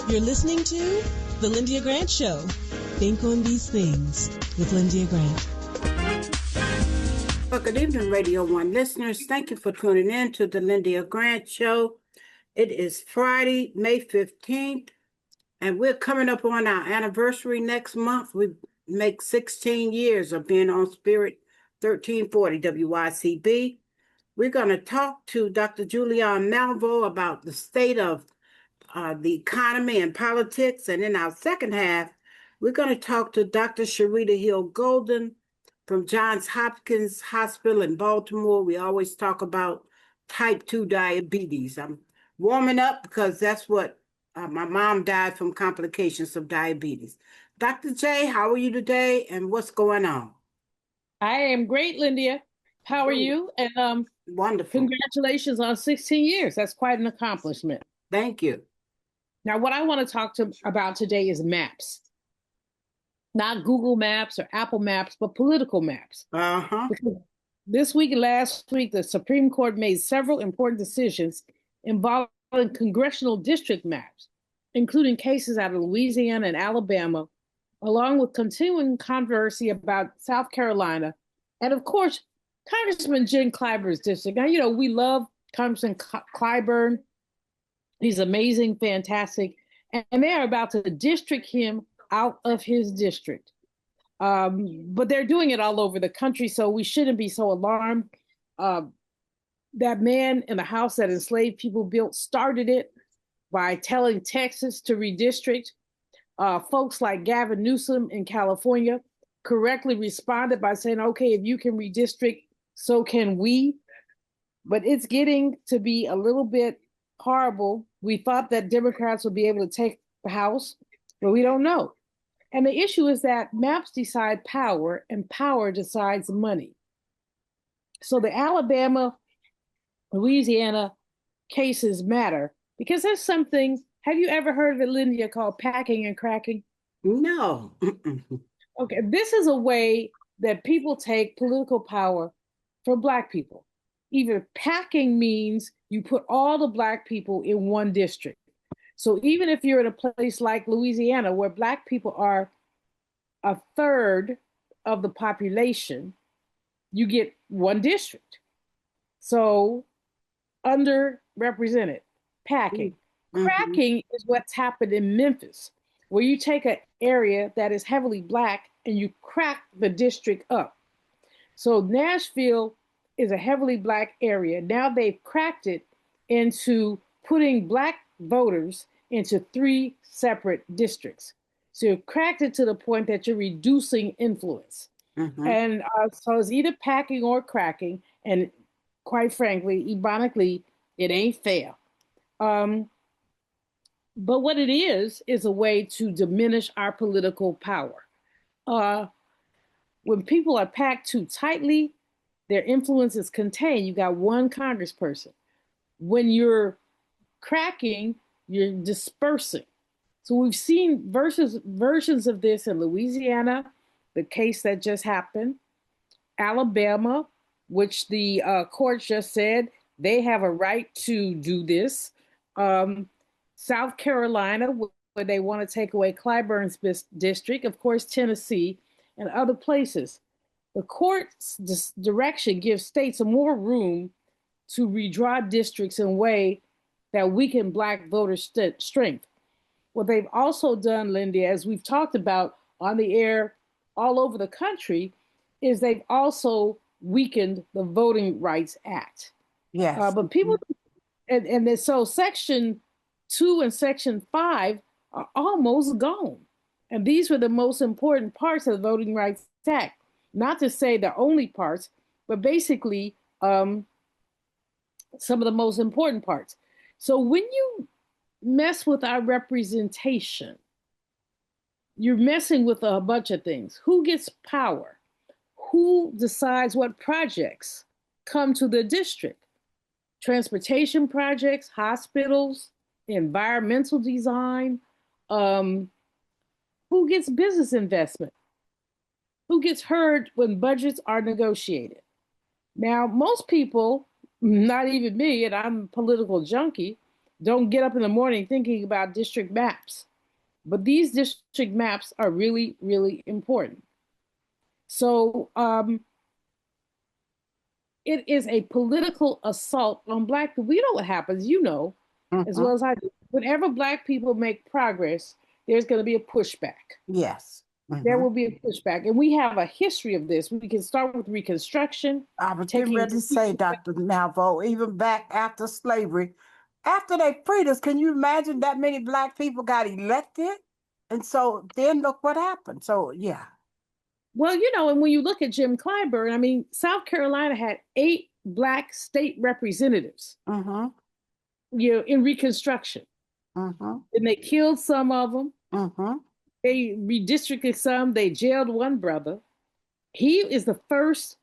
You're listening to The Lyndia Grant Show. Think on these things with Lyndia Grant. Well, good evening, Radio 1 listeners. Thank you for tuning in to The Lyndia Grant Show. It is Friday, May 15th, and we're coming up on our anniversary next month. We make 16 years of being on Spirit 1340 WYCB. We're going to talk to Dr. Julianne Malvo about the state of the economy and politics. And in our second half, we're going to talk to Dr. Sherita Hill-Golden from Johns Hopkins Hospital in Baltimore. We always talk about type 2 diabetes. I'm warming up because that's what my mom died from, complications of diabetes. Dr. J, how are you today and what's going on? I am great, Lyndia. How are you? And wonderful. Congratulations on 16 years. That's quite an accomplishment. Thank you. Now, what I want to talk about today is maps. Not Google Maps or Apple Maps, but political maps. Because this week and last week, the Supreme Court made several important decisions involving congressional district maps, including cases out of Louisiana and Alabama, along with continuing controversy about South Carolina, and of course, Congressman Jim Clyburn's district. Now, you know, we love Congressman Clyburn. He's amazing, fantastic, and they are about to district him out of his district. But they're doing it all over the country, so we shouldn't be so alarmed. That man in the house that enslaved people built started it by telling Texas to redistrict. Folks like Gavin Newsom in California correctly responded by saying, okay, if you can redistrict, so can we. But it's getting to be a little bit horrible. We thought that Democrats would be able to take the House, but we don't know. And the issue is that maps decide power and power decides money. So the Alabama, Louisiana cases matter because there's something, have you ever heard of it, Lyndia, called packing and cracking? No. Okay, this is a way that people take political power from Black people. Either packing means you put all the Black people in one district. So even if you're in a place like Louisiana, where Black people are a third of the population, you get one district. So underrepresented, packing. Cracking is what's happened in Memphis, where you take an area that is heavily Black and you crack the district up. So Nashville is a heavily Black area. Now they've cracked it into putting Black voters into 3 separate districts. So you've cracked it to the point that you're reducing influence. And so it's either packing or cracking. And quite frankly, ironically, it ain't fair. But what it is a way to diminish our political power. When people are packed too tightly, their influence is contained. You got one congressperson. When you're cracking, you're dispersing. So we've seen versions of this in Louisiana, the case that just happened, Alabama, which the court just said they have a right to do this, South Carolina, where they want to take away Clyburn's district, of course, Tennessee, and other places. The court's direction gives states more room to redraw districts in a way that weaken Black voter strength. What they've also done, Lyndia, as we've talked about on the air all over the country, is they've also weakened the Voting Rights Act. Yes. But people, and then so Section 2 and Section 5 are almost gone. And these were the most important parts of the Voting Rights Act. Not to say the only parts, but basically some of the most important parts. So when you mess with our representation, you're messing with a bunch of things. Who gets power? Who decides what projects come to the district? Transportation projects, hospitals, environmental design. Who gets business investment? Who gets heard when budgets are negotiated? Now, most people, not even me, and I'm a political junkie, don't get up in the morning thinking about district maps. But these district maps are really, really important. So it is a political assault on Black people. We know what happens, as well as I do. Whenever Black people make progress, there's going to be a pushback. Yes. There will be a pushback. And we have a history of this. We can start with Reconstruction. I was getting ready to say, Dr. Malvo, even back after slavery, after they freed us, can you imagine that many Black people got elected? And so then look what happened. So, yeah. Well, and when you look at Jim Clyburn, I mean, South Carolina had 8 Black state representatives, in Reconstruction. And they killed some of them. They redistricted some. They jailed one brother. He is the first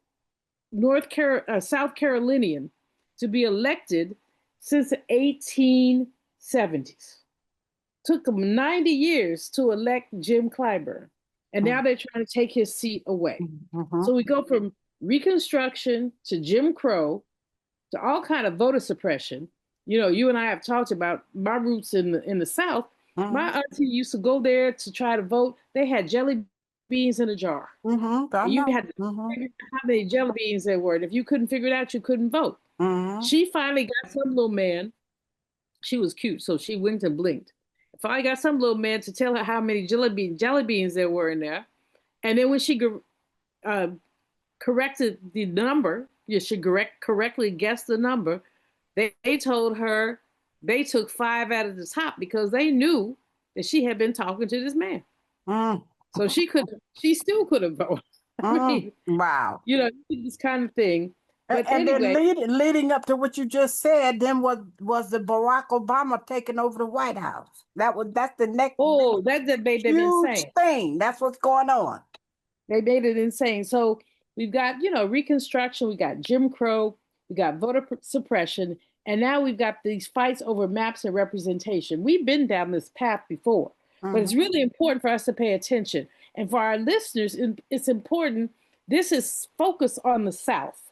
South Carolinian to be elected since the 1870s. Took them 90 years to elect Jim Clyburn. And now they're trying to take his seat away. So we go from Reconstruction to Jim Crow to all kind of voter suppression. You and I have talked about my roots in the South. My auntie used to go there to try to vote. They had jelly beans in a jar. You had to figure out how many jelly beans there were. And if you couldn't figure it out, you couldn't vote. She finally got some little man. She was cute, so she winked and blinked. Finally got some little man to tell her how many jelly beans there were in there. And then when she corrected the number, she correctly guessed the number, they told her they took 5 out of the top because they knew that she had been talking to this man. So she still couldn't vote. I mean, wow. This kind of thing. But and anyway, then leading up to what you just said, then was the Barack Obama taking over the White House. That's the next that made them insane thing. That's what's going on. They made it insane. So we've got, Reconstruction, we got Jim Crow, we got voter suppression, and now we've got these fights over maps and representation. We've been down this path before, but it's really important for us to pay attention. And for our listeners, it's important. This is focused on the South,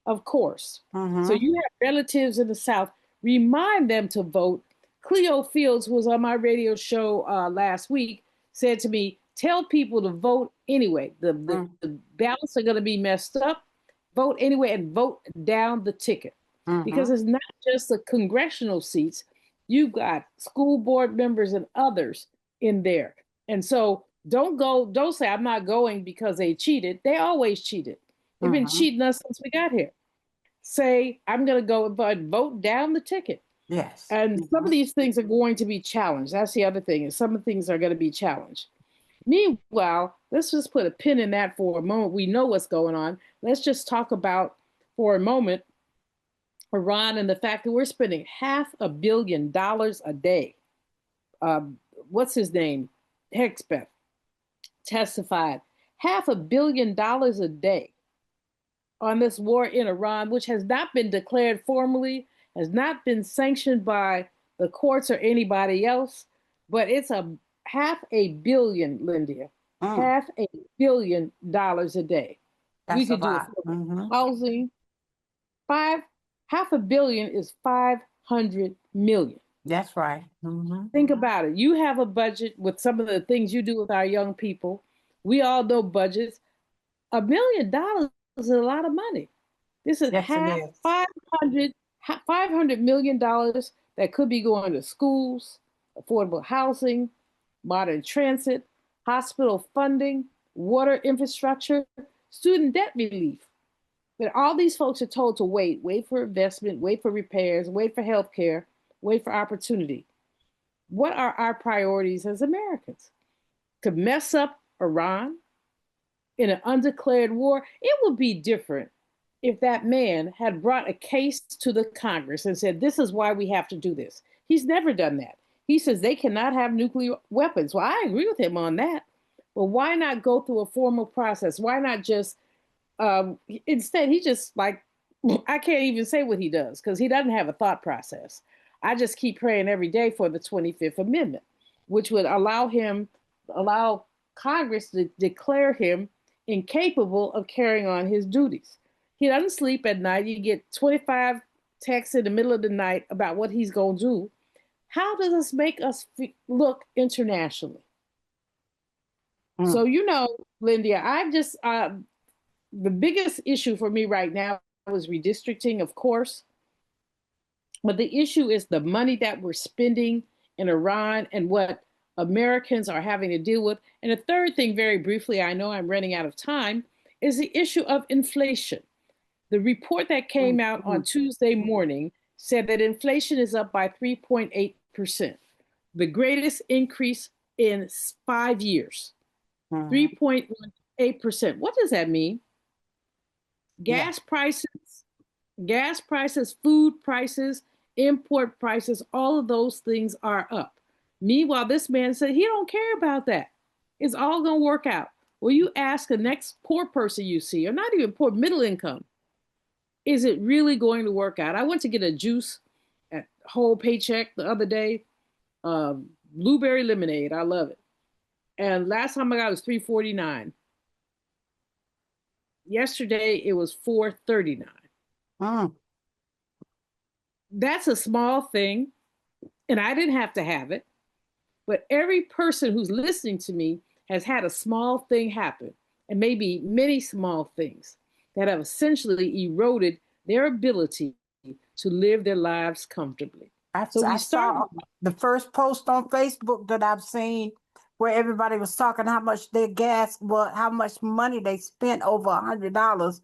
of course. So you have relatives in the South, remind them to vote. Cleo Fields, who was on my radio show last week, said to me, tell people to vote anyway. The ballots are going to be messed up. Vote anyway and vote down the ticket. Because it's not just the congressional seats. You've got school board members and others in there. And so don't say I'm not going because they cheated. They always cheated. They've been cheating us since we got here. Say, I'm going to go and vote down the ticket. Yes. And some of these things are going to be challenged. That's the other thing, is some of the things are going to be challenged. Meanwhile, let's just put a pin in that for a moment. We know what's going on. Let's just talk about, for a moment, Iran and the fact that we're spending $500 million a day. What's his name? Hexbeth testified. $500 million a day on this war in Iran, which has not been declared formally, has not been sanctioned by the courts or anybody else, but it's $500 million, Lyndia. $500 million a day. That's we could a do lot. it for housing. $500 million is 500 million. That's right. Think about it. You have a budget with some of the things you do with our young people. We all know budgets. $1 million is a lot of money. This is $500 million that could be going to schools, affordable housing, modern transit, hospital funding, water infrastructure, student debt relief. But all these folks are told to wait for investment, wait for repairs, wait for health care, wait for opportunity. What are our priorities as Americans? To mess up Iran in an undeclared war? It would be different if that man had brought a case to the Congress and said, this is why we have to do this. He's never done that. He says they cannot have nuclear weapons. Well, I agree with him on that. But why not go through a formal process? Why not just, instead, he just I can't even say what he does because he doesn't have a thought process. I just keep praying every day for the 25th Amendment, which would allow Congress to declare him incapable of carrying on his duties. He doesn't sleep at night. You get 25 texts in the middle of the night about what he's going to do. how does this make us look internationally? So, Lyndia, the biggest issue for me right now is redistricting, of course. But the issue is the money that we're spending in Iran and what Americans are having to deal with. And the third thing, very briefly, I know I'm running out of time, is the issue of inflation. The report that came out on Tuesday morning said that inflation is up by 3.8%, the greatest increase in 5 years. 3.18%. What does that mean? Gas prices, food prices, import prices, all of those things are up. Meanwhile, this man said he don't care about that. It's all going to work out. Well, you ask the next poor person you see, or not even poor, middle income, is it really going to work out? I went to get a juice at Whole Paycheck the other day, blueberry lemonade. I love it. And last time I got it was $3.49. Yesterday it was $4.39. That's a small thing, and I didn't have to have it. But every person who's listening to me has had a small thing happen, and maybe many small things that have essentially eroded their ability to live their lives comfortably. I saw the first post on Facebook that I've seen where everybody was talking how much their gas, how much money they spent, over $100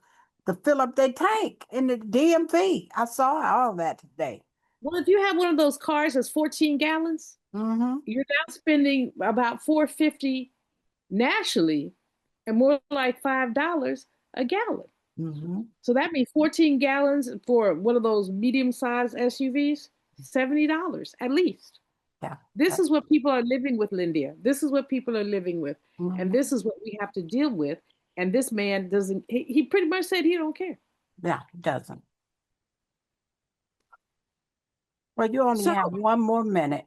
to fill up their tank in the DMV. I saw all that today. Well, if you have one of those cars that's 14 gallons, you're now spending about $4.50 nationally, and more like $5 a gallon. So that means 14 gallons for one of those medium-sized SUVs, $70 at least. Yeah. This is what people are living with, Lyndia. This is what people are living with. And this is what we have to deal with. And this man doesn't, he pretty much said he don't care. Yeah, he doesn't. Well, you only have one more minute.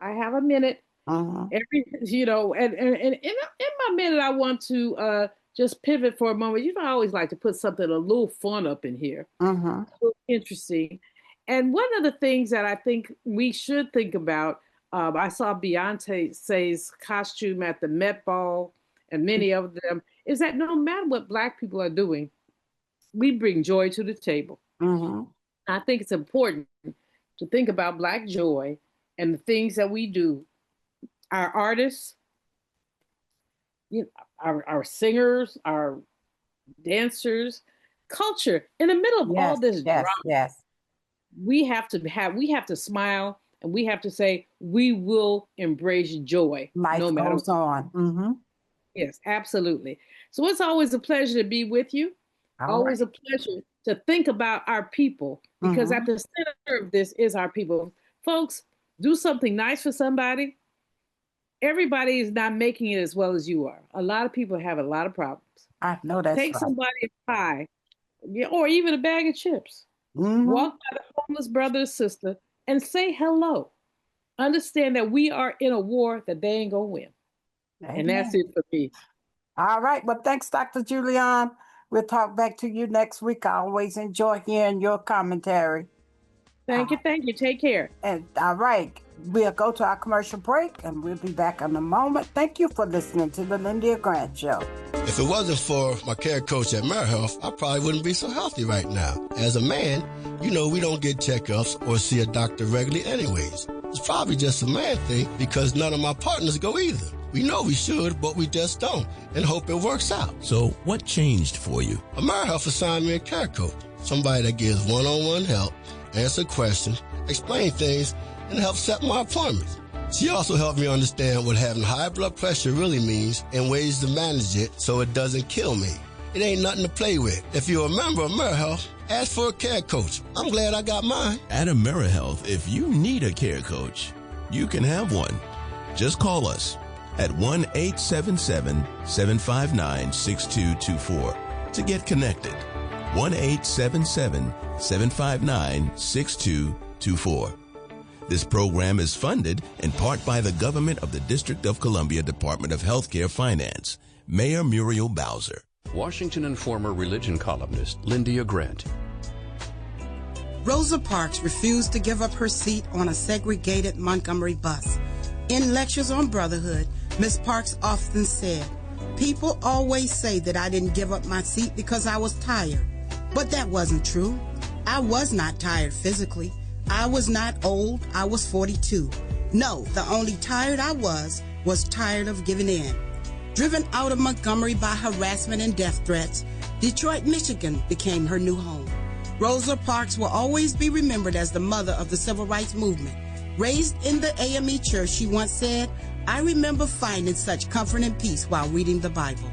I have a minute. And in my minute, I want to just pivot for a moment. I always like to put something a little fun up in here. A little interesting. And one of the things that I think we should think about, I saw Beyonce's costume at the Met Ball, and many of them, is that no matter what Black people are doing, we bring joy to the table. I think it's important to think about Black joy and the things that we do. Our artists, our singers, our dancers, culture, in the middle of all this drama. We have to smile, and we have to say we will embrace joy. Life no matter goes on. Yes, absolutely. So it's always a pleasure to be with you. Always a pleasure to think about our people, because at the center of this is our people. Folks, do something nice for somebody. Everybody is not making it as well as you are. A lot of people have a lot of problems. I know that's Take somebody a pie, or even a bag of chips. Walk by the homeless brother or sister and say hello. Understand that we are in a war that they ain't gonna win. Amen. And that's it for me. All right. Well, thanks, Dr. Julian. We'll talk back to you next week. I always enjoy hearing your commentary. Thank you. Take care. And all right. We'll go to our commercial break, and we'll be back in a moment. Thank you for listening to the Lyndia Grant Show. If it wasn't for my care coach at AmeriHealth, I probably wouldn't be so healthy right now. As a man, we don't get checkups or see a doctor regularly anyways. It's probably just a man thing because none of my partners go either. We know we should, but we just don't, and hope it works out. So what changed for you? AmeriHealth assigned me a care coach, somebody that gives one-on-one help, answer questions, explain things, and help set my appointments. She also helped me understand what having high blood pressure really means and ways to manage it so it doesn't kill me. It ain't nothing to play with. If you're a member of AmeriHealth, ask for a care coach. I'm glad I got mine. At AmeriHealth, if you need a care coach, you can have one. Just call us at 1-877-759-6224 to get connected. 1-877-759-6224. This program is funded in part by the government of the District of Columbia Department of Healthcare Finance. Mayor Muriel Bowser. Washington and former religion columnist Lyndia Grant. Rosa Parks refused to give up her seat on a segregated Montgomery bus. In lectures on brotherhood, Miss Parks often said, "People always say that I didn't give up my seat because I was tired." But that wasn't true. I was not tired physically. I was not old. I was 42. No, the only tired I was tired of giving in. Driven out of Montgomery by harassment and death threats, Detroit, Michigan became her new home. Rosa Parks will always be remembered as the mother of the civil rights movement. Raised in the AME church, she once said, "I remember finding such comfort and peace while reading the Bible."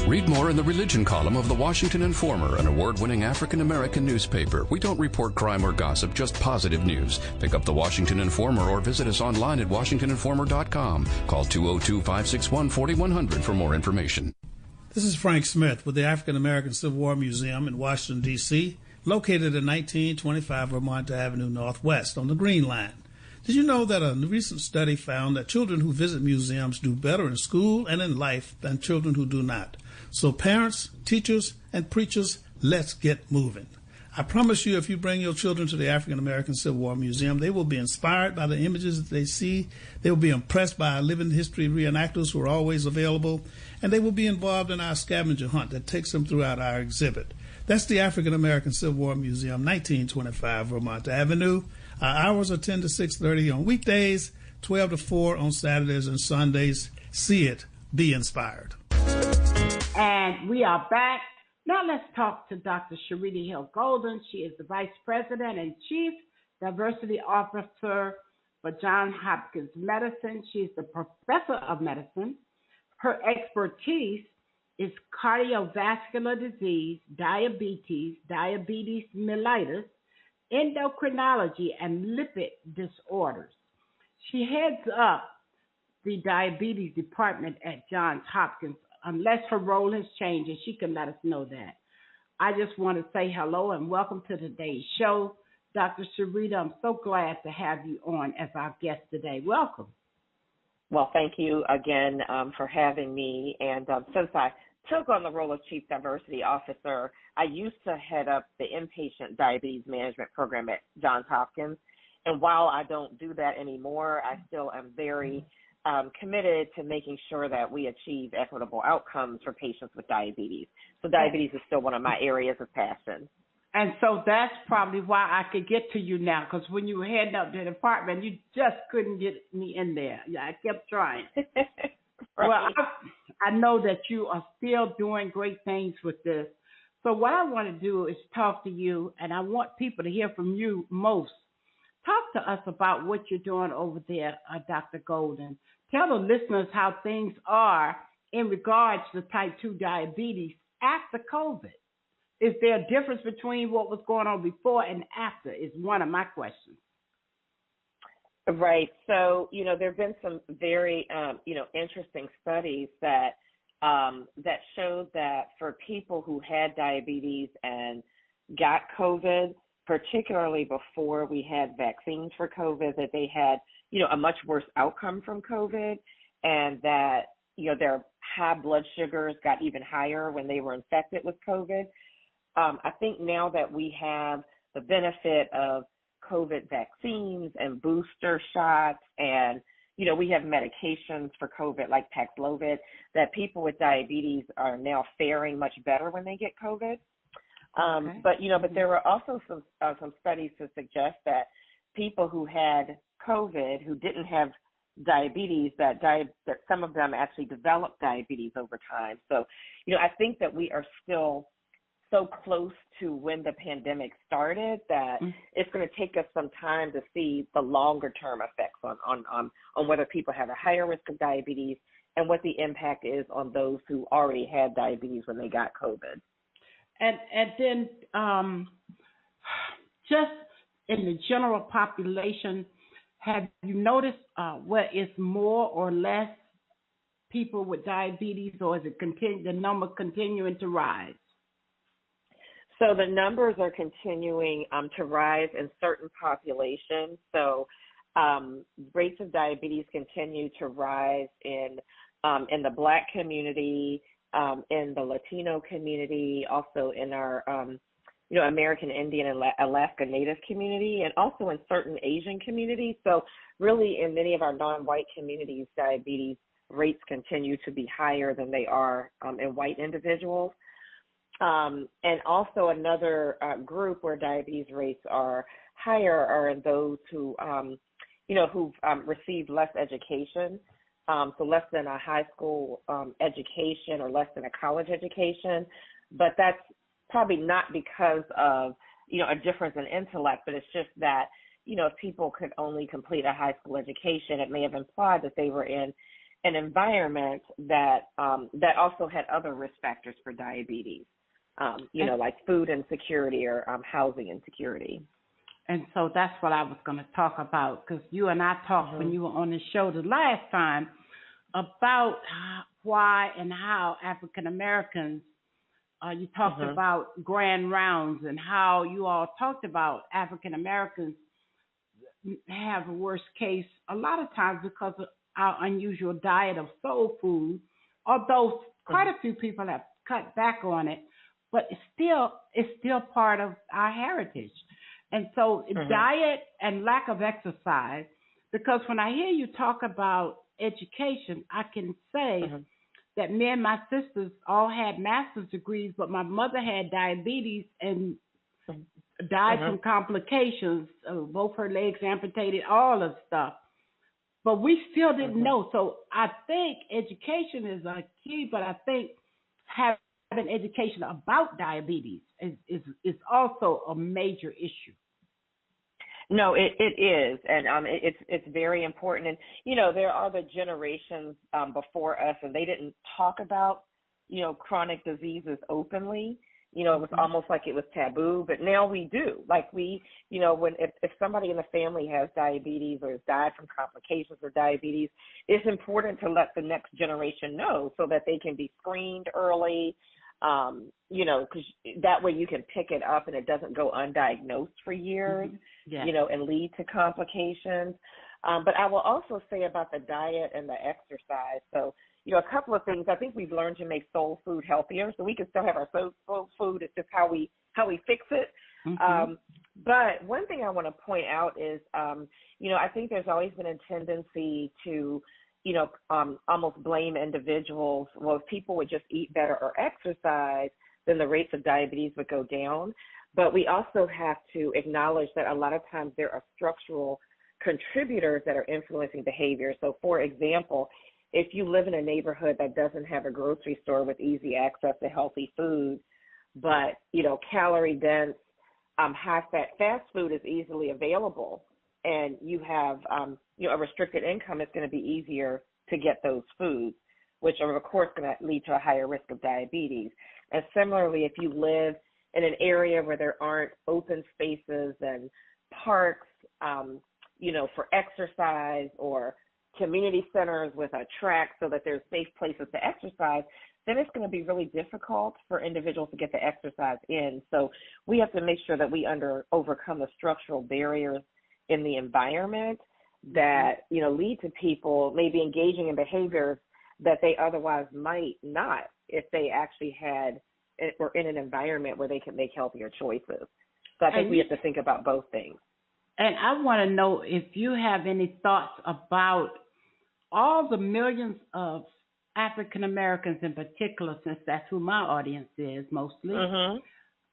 Read more in the religion column of the Washington Informer, an award-winning African-American newspaper. We don't report crime or gossip, just positive news. Pick up the Washington Informer or visit us online at washingtoninformer.com. Call 202-561-4100 for more information. This is Frank Smith with the African American Civil War Museum in Washington, D.C., located at 1925 Vermont Avenue Northwest on the Green Line. Did you know that a recent study found that children who visit museums do better in school and in life than children who do not? So parents, teachers, and preachers, let's get moving. I promise you, if you bring your children to the African American Civil War Museum, they will be inspired by the images that they see. They will be impressed by our living history reenactors who are always available, and they will be involved in our scavenger hunt that takes them throughout our exhibit. That's the African American Civil War Museum, 1925 Vermont Avenue. Our hours are 10 to 6:30 on weekdays, 12 to 4 on Saturdays and Sundays. See it. Be inspired. And we are back. Now let's talk to Dr. Sherita Hill Golden. She is the Vice President and Chief Diversity Officer for Johns Hopkins Medicine. She's the Professor of Medicine. Her expertise is cardiovascular disease, diabetes mellitus, endocrinology, and lipid disorders. She heads up the diabetes department at Johns Hopkins. Unless her role has changed, and she can let us know that. I just want to say hello and welcome to today's show. Dr. Sherita, I'm so glad to have you on as our guest today. Welcome. Well, thank you again for having me. And since I took on the role of Chief Diversity Officer, I used to head up the inpatient diabetes management program at Johns Hopkins. And while I don't do that anymore, I still am very committed to making sure that we achieve equitable outcomes for patients with diabetes. So diabetes is still one of my areas of passion. And so that's probably why I could get to you now, because when you were heading up the department, you just couldn't get me in there. Yeah, I kept trying. Right. Well, I know that you are still doing great things with this. So what I want to do is talk to you, and I want people to hear from you most. Talk to us about what you're doing over there, Dr. Golden. Tell the listeners how things are in regards to type 2 diabetes after COVID. Is there a difference between what was going on before and after is one of my questions. Right. So, there have been some very, interesting studies that showed that for people who had diabetes and got COVID, particularly before we had vaccines for COVID, that they had, a much worse outcome from COVID, and that, their high blood sugars got even higher when they were infected with COVID. I think now that we have the benefit of COVID vaccines and booster shots, and, we have medications for COVID like Paxlovid, that people with diabetes are now faring much better when they get COVID. Okay. But there were also some studies to suggest that people who had COVID who didn't have diabetes, that some of them actually developed diabetes over time. So, I think that we are still so close to when the pandemic started that it's going to take us some time to see the longer term effects on whether people have a higher risk of diabetes and what the impact is on those who already had diabetes when they got COVID. And then just in the general population, have you noticed where it's more or less people with diabetes, or is it the number continuing to rise? So the numbers are continuing to rise in certain populations. So rates of diabetes continue to rise in the Black community, in the Latino community, also in our American Indian and Alaska Native community, and also in certain Asian communities. So really in many of our non-white communities, diabetes rates continue to be higher than they are in white individuals. And also another group where diabetes rates are higher are in those who, who've received less education, so less than a high school education or less than a college education. But that's probably not because of, a difference in intellect, but it's just that, if people could only complete a high school education, it may have implied that they were in an environment that that also had other risk factors for diabetes, like food insecurity or housing insecurity. And so that's what I was going to talk about, because you and I talked when you were on the show the last time about why and how African Americans, you talked about grand rounds and how you all talked about African Americans have a worst case a lot of times because of our unusual diet of soul food, although quite a few people have cut back on it, but it's still part of our heritage. And so diet and lack of exercise, because when I hear you talk about education, I can say that me and my sisters all had master's degrees, but my mother had diabetes and died from complications, both her legs amputated, all of stuff. But we still didn't know. So I think education is a key, but I think having education about diabetes is also a major issue. No, it is, and it's very important. And there are the generations before us, and they didn't talk about chronic diseases openly. It was almost like it was taboo, but now we do. Like when if somebody in the family has diabetes or has died from complications of diabetes, it's important to let the next generation know so that they can be screened early. Because that way you can pick it up and it doesn't go undiagnosed for years, and lead to complications. But I will also say about the diet and the exercise. So, a couple of things. I think we've learned to make soul food healthier, so we can still have our soul food. It's just how we fix it. But one thing I want to point out is, I think there's always been a tendency to almost blame individuals. Well, if people would just eat better or exercise, then the rates of diabetes would go down. But we also have to acknowledge that a lot of times there are structural contributors that are influencing behavior. So, for example, if you live in a neighborhood that doesn't have a grocery store with easy access to healthy food, but, calorie dense, high-fat fast food is easily available, and you have, a restricted income, it's going to be easier to get those foods, which are, of course, going to lead to a higher risk of diabetes. And similarly, if you live in an area where there aren't open spaces and parks, for exercise, or community centers with a track so that there's safe places to exercise, then it's going to be really difficult for individuals to get the exercise in. So we have to make sure that we overcome the structural barriers in the environment that, lead to people maybe engaging in behaviors that they otherwise might not if they actually were in an environment where they can make healthier choices. So I think we have to think about both things. And I want to know if you have any thoughts about all the millions of African Americans in particular, since that's who my audience is mostly.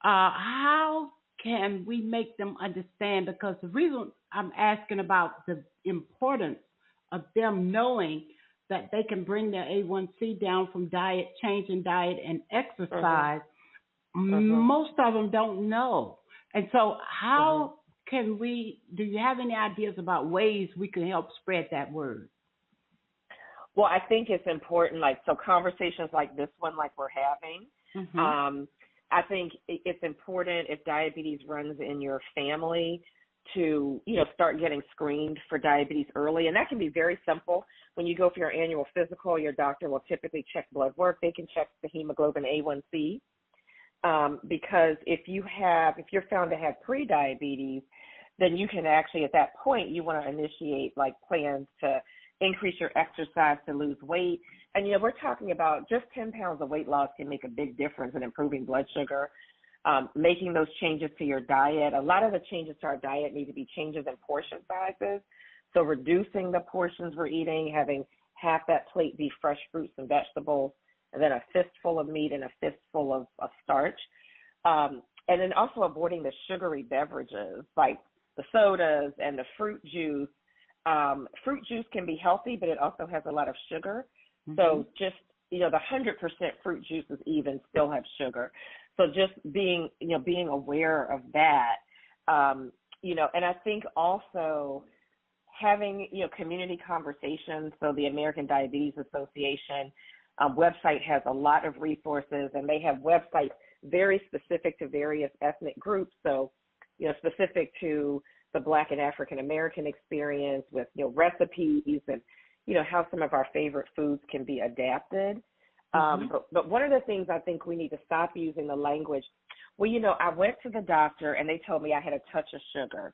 How can we make them understand? Because the reason I'm asking about the importance of them knowing that they can bring their A1C down from changing diet and exercise, most of them don't know. And so how can do you have any ideas about ways we can help spread that word? Well, I think it's important, conversations like this one, like we're having, I think it's important if diabetes runs in your family to, start getting screened for diabetes early. And that can be very simple. When you go for your annual physical, your doctor will typically check blood work. They can check the hemoglobin A1C. Because if you're found to have pre-diabetes, then you can actually, at that point, you want to initiate plans to increase your exercise to lose weight. And, we're talking about just 10 pounds of weight loss can make a big difference in improving blood sugar. making those changes to your diet. A lot of the changes to our diet need to be changes in portion sizes. So reducing the portions we're eating, having half that plate be fresh fruits and vegetables, and then a fistful of meat and a fistful of starch. And then also avoiding the sugary beverages like the sodas and the fruit juice. Fruit juice can be healthy, but it also has a lot of sugar. Mm-hmm. So just, the 100% fruit juices even still have sugar. So just being aware of that, and I think also having, community conversations. So the American Diabetes Association website has a lot of resources, and they have websites very specific to various ethnic groups. So, specific to the Black and African American experience with, recipes and, how some of our favorite foods can be adapted. But one of the things I think we need to stop using the language, I went to the doctor and they told me I had a touch of sugar.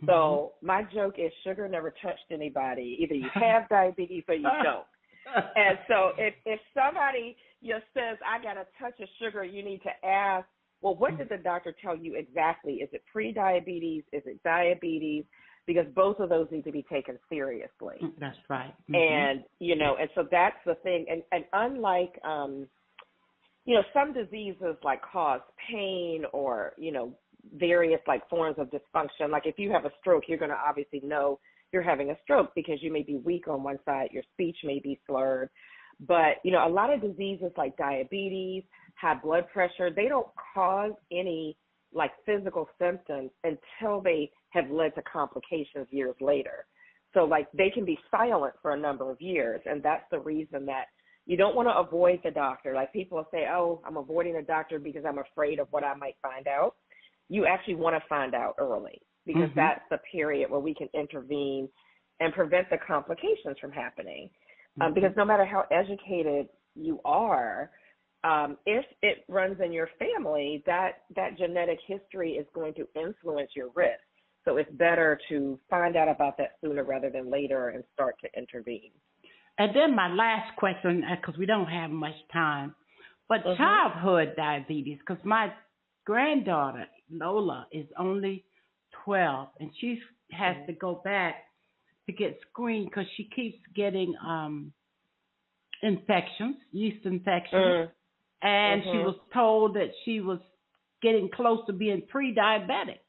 So my joke is sugar never touched anybody. Either you have diabetes or you don't. And so if somebody says, I got a touch of sugar, you need to ask, well, what did the doctor tell you exactly? Is it pre-diabetes? Is it diabetes? Because both of those need to be taken seriously. That's right. And, and so that's the thing. And unlike, some diseases like cause pain or, various like forms of dysfunction. Like if you have a stroke, you're going to obviously know you're having a stroke because you may be weak on one side, your speech may be slurred. But, a lot of diseases like diabetes, high blood pressure, they don't cause any like physical symptoms until they have led to complications years later. So like they can be silent for a number of years. And that's the reason that you don't want to avoid the doctor. Like people will say, oh, I'm avoiding the doctor because I'm afraid of what I might find out. You actually want to find out early because that's the period where we can intervene and prevent the complications from happening. Because no matter how educated you are, if it runs in your family, that genetic history is going to influence your risk. So it's better to find out about that sooner rather than later and start to intervene. And then my last question, because we don't have much time, but childhood diabetes, because my granddaughter, Lola, is only 12, and she has to go back to get screened because she keeps getting infections, yeast infections, and she was told that she was getting close to being pre-diabetic.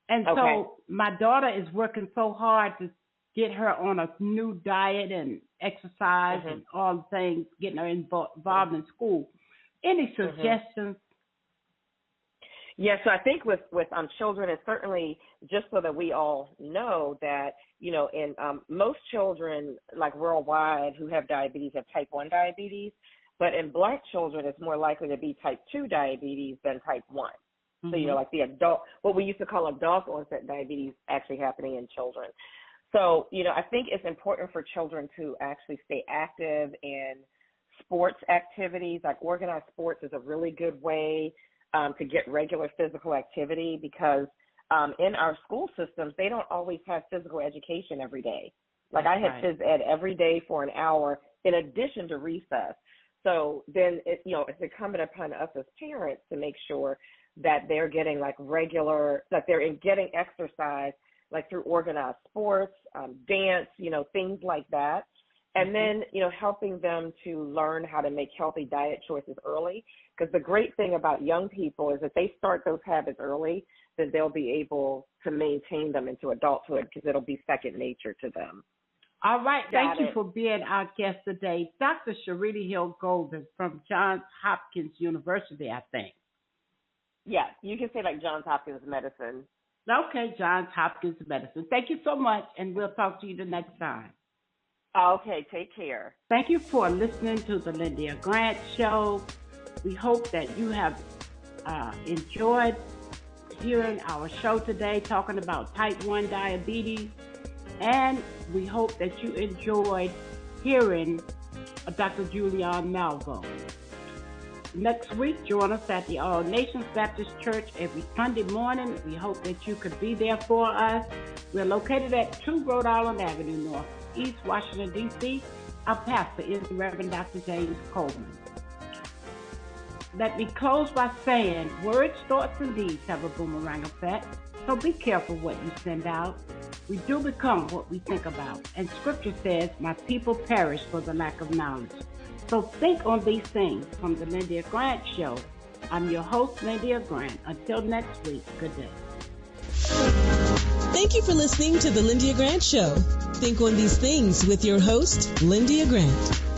And so my daughter is working so hard to get her on a new diet and exercise and all the things, getting her involved in school. Any suggestions? Yeah, so I think with children, it's certainly just so that we all know that, in most children, like worldwide, who have diabetes have type 1 diabetes, but in Black children, it's more likely to be type 2 diabetes than type 1. So, like the adult, what we used to call adult onset diabetes actually happening in children. So, I think it's important for children to actually stay active in sports activities. Like organized sports is a really good way to get regular physical activity because in our school systems, they don't always have physical education every day. Like I had phys ed every day for an hour in addition to recess. So then, it's incumbent upon us as parents to make sure that they're getting like regular, that they're getting exercise, like through organized sports, dance, things like that. And then, helping them to learn how to make healthy diet choices early. Because the great thing about young people is if they start those habits early, then they'll be able to maintain them into adulthood because it'll be second nature to them. All right. Thank you for being our guest today. Dr. Sherita Hill Golden from Johns Hopkins University, I think. Yeah, you can say like Johns Hopkins Medicine. Okay, Johns Hopkins Medicine. Thank you so much, and we'll talk to you the next time. Okay, take care. Thank you for listening to the Lyndia Grant Show. We hope that you have enjoyed hearing our show today, talking about type 1 diabetes. And we hope that you enjoyed hearing Dr. Julianne Malvo. Next week, join us at the All Nations Baptist Church every Sunday morning. We hope that you could be there for us. We're located at 2 Rhode Island Avenue North, East Washington, D.C. Our pastor is the Reverend Dr. James Coleman. let me close by saying words, thoughts, and deeds have a boomerang effect. So be careful what you send out. We do become what we think about. And scripture says, my people perish for the lack of knowledge. So think on these things. From the Lyndia Grant Show, I'm your host, Lyndia Grant. Until next week, good day. Thank you for listening to the Lyndia Grant Show. Think on these things with your host, Lyndia Grant.